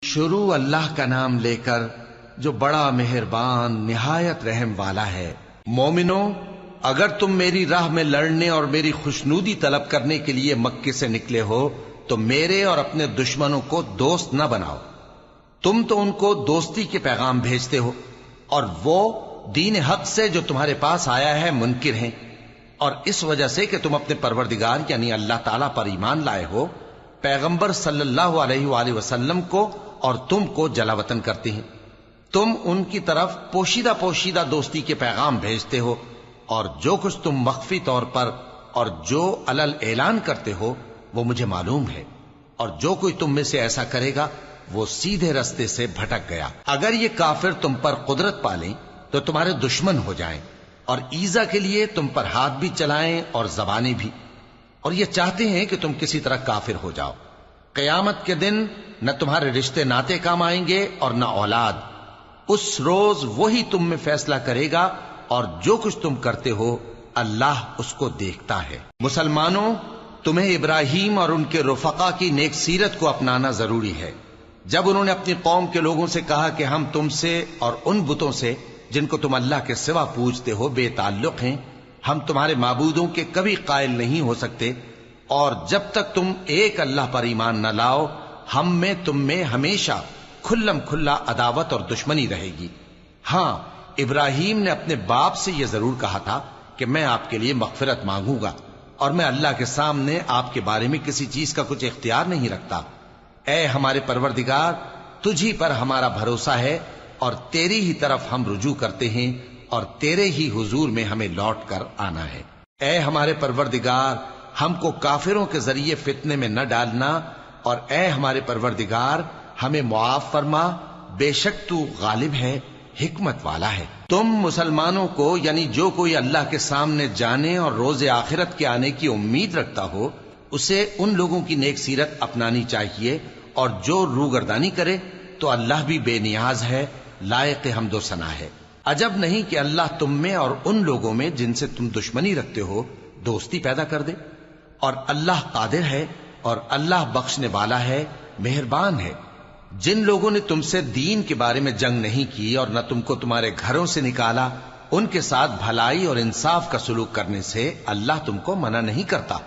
شروع اللہ کا نام لے کر جو بڑا مہربان نہایت رحم والا ہے۔ مومنو، اگر تم میری راہ میں لڑنے اور میری خوشنودی طلب کرنے کے لیے مکے سے نکلے ہو تو میرے اور اپنے دشمنوں کو دوست نہ بناؤ۔ تم تو ان کو دوستی کے پیغام بھیجتے ہو اور وہ دین حق سے جو تمہارے پاس آیا ہے منکر ہیں، اور اس وجہ سے کہ تم اپنے پروردگار یعنی اللہ تعالیٰ پر ایمان لائے ہو، پیغمبر صلی اللہ علیہ وآلہ وسلم کو اور تم کو جلا وطن کرتے ہیں۔ تم ان کی طرف پوشیدہ پوشیدہ دوستی کے پیغام بھیجتے ہو، اور جو کچھ تم مخفی طور پر اور جو علل اعلان کرتے ہو وہ مجھے معلوم ہے، اور جو کوئی تم میں سے ایسا کرے گا وہ سیدھے رستے سے بھٹک گیا۔ اگر یہ کافر تم پر قدرت پالیں تو تمہارے دشمن ہو جائیں، اور ایذا کے لیے تم پر ہاتھ بھی چلائیں اور زبانیں بھی، اور یہ چاہتے ہیں کہ تم کسی طرح کافر ہو جاؤ۔ قیامت کے دن نہ تمہارے رشتے ناتے کام آئیں گے اور نہ اولاد۔ اس روز وہی تم میں فیصلہ کرے گا، اور جو کچھ تم کرتے ہو اللہ اس کو دیکھتا ہے۔ مسلمانوں، تمہیں ابراہیم اور ان کے رفقا کی نیک سیرت کو اپنانا ضروری ہے۔ جب انہوں نے اپنی قوم کے لوگوں سے کہا کہ ہم تم سے اور ان بتوں سے جن کو تم اللہ کے سوا پوجتے ہو بے تعلق ہیں، ہم تمہارے معبودوں کے کبھی قائل نہیں ہو سکتے، اور جب تک تم ایک اللہ پر ایمان نہ لاؤ ہم میں تم میں ہمیشہ کھلم کھلا عداوت اور دشمنی رہے گی۔ ہاں، ابراہیم نے اپنے باپ سے یہ ضرور کہا تھا کہ میں آپ کے لیے مغفرت مانگوں گا، اور میں اللہ کے سامنے آپ کے بارے میں کسی چیز کا کچھ اختیار نہیں رکھتا۔ اے ہمارے پروردگار، تجھی پر ہمارا بھروسہ ہے اور تیری ہی طرف ہم رجوع کرتے ہیں، اور تیرے ہی حضور میں ہمیں لوٹ کر آنا ہے۔ اے ہمارے پروردگار، ہم کو کافروں کے ذریعے فتنے میں نہ ڈالنا، اور اے ہمارے پروردگار ہمیں معاف فرما، بے شک تو غالب ہے، حکمت والا ہے۔ تم مسلمانوں کو یعنی جو کوئی اللہ کے سامنے جانے اور روز آخرت کے آنے کی امید رکھتا ہو اسے ان لوگوں کی نیک سیرت اپنانی چاہیے، اور جو روگردانی کرے تو اللہ بھی بے نیاز ہے، لائق حمد و ثنا ہے۔ عجب نہیں کہ اللہ تم میں اور ان لوگوں میں جن سے تم دشمنی رکھتے ہو دوستی پیدا کر دے، اور اللہ قادر ہے اور اللہ بخشنے والا ہے، مہربان ہے۔ جن لوگوں نے تم سے دین کے بارے میں جنگ نہیں کی اور نہ تم کو تمہارے گھروں سے نکالا، ان کے ساتھ بھلائی اور انصاف کا سلوک کرنے سے اللہ تم کو منع نہیں کرتا۔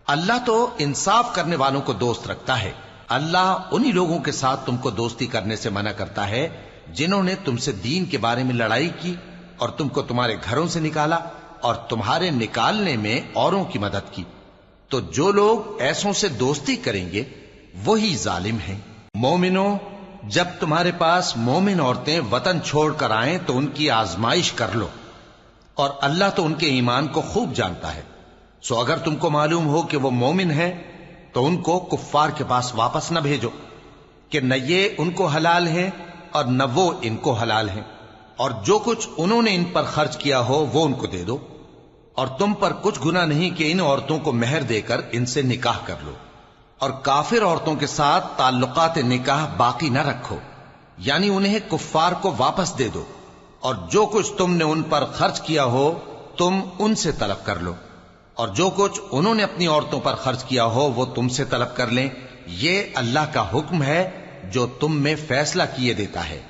اللہ تو انصاف کرنے والوں کو دوست رکھتا ہے۔ اللہ انہی لوگوں کے ساتھ تم کو دوستی کرنے سے منع کرتا ہے جنہوں نے تم سے دین کے بارے میں لڑائی کی اور تم کو تمہارے گھروں سے نکالا اور تمہارے نکالنے میں اوروں کی مدد کی، تو جو لوگ ایسوں سے دوستی کریں گے وہی ظالم ہیں۔ مومنو، جب تمہارے پاس مومن عورتیں وطن چھوڑ کر آئیں تو ان کی آزمائش کر لو، اور اللہ تو ان کے ایمان کو خوب جانتا ہے۔ سو اگر تم کو معلوم ہو کہ وہ مومن ہیں تو ان کو کفار کے پاس واپس نہ بھیجو کہ نہ یہ ان کو حلال ہیں اور نہ وہ ان کو حلال ہیں، اور جو کچھ انہوں نے ان پر خرچ کیا ہو وہ ان کو دے دو، اور تم پر کچھ گناہ نہیں کہ ان عورتوں کو مہر دے کر ان سے نکاح کر لو، اور کافر عورتوں کے ساتھ تعلقات نکاح باقی نہ رکھو، یعنی انہیں کفار کو واپس دے دو، اور جو کچھ تم نے ان پر خرچ کیا ہو تم ان سے طلب کر لو، اور جو کچھ انہوں نے اپنی عورتوں پر خرچ کیا ہو وہ تم سے طلب کر لیں۔ یہ اللہ کا حکم ہے جو تم میں فیصلہ کیے دیتا ہے،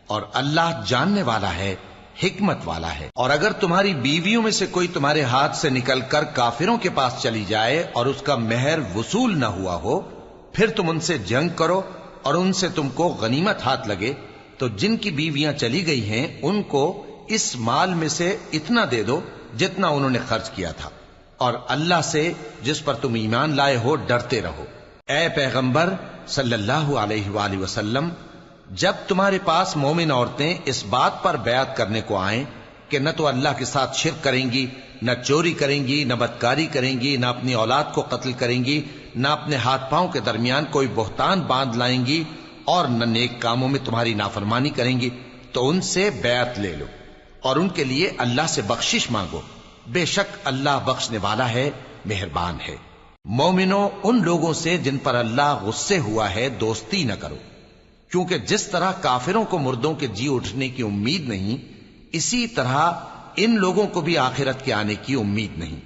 اور اللہ جاننے والا ہے، حکمت والا ہے۔ اور اگر تمہاری بیویوں میں سے کوئی تمہارے ہاتھ سے نکل کر کافروں کے پاس چلی جائے اور اس کا مہر وصول نہ ہوا ہو، پھر تم ان سے جنگ کرو اور ان سے تم کو غنیمت ہاتھ لگے، تو جن کی بیویاں چلی گئی ہیں ان کو اس مال میں سے اتنا دے دو جتنا انہوں نے خرچ کیا تھا، اور اللہ سے جس پر تم ایمان لائے ہو ڈرتے رہو۔ اے پیغمبر صلی اللہ علیہ وآلہ وسلم، جب تمہارے پاس مومن عورتیں اس بات پر بیعت کرنے کو آئیں کہ نہ تو اللہ کے ساتھ شرک کریں گی، نہ چوری کریں گی، نہ بدکاری کریں گی، نہ اپنی اولاد کو قتل کریں گی، نہ اپنے ہاتھ پاؤں کے درمیان کوئی بہتان باندھ لائیں گی، اور نہ نیک کاموں میں تمہاری نافرمانی کریں گی، تو ان سے بیعت لے لو اور ان کے لیے اللہ سے بخشش مانگو، بے شک اللہ بخشنے والا ہے، مہربان ہے۔ مومنو، ان لوگوں سے جن پر اللہ غصے ہوا ہے دوستی نہ کرو، کیونکہ جس طرح کافروں کو مردوں کے جی اٹھنے کی امید نہیں، اسی طرح ان لوگوں کو بھی آخرت کے آنے کی امید نہیں۔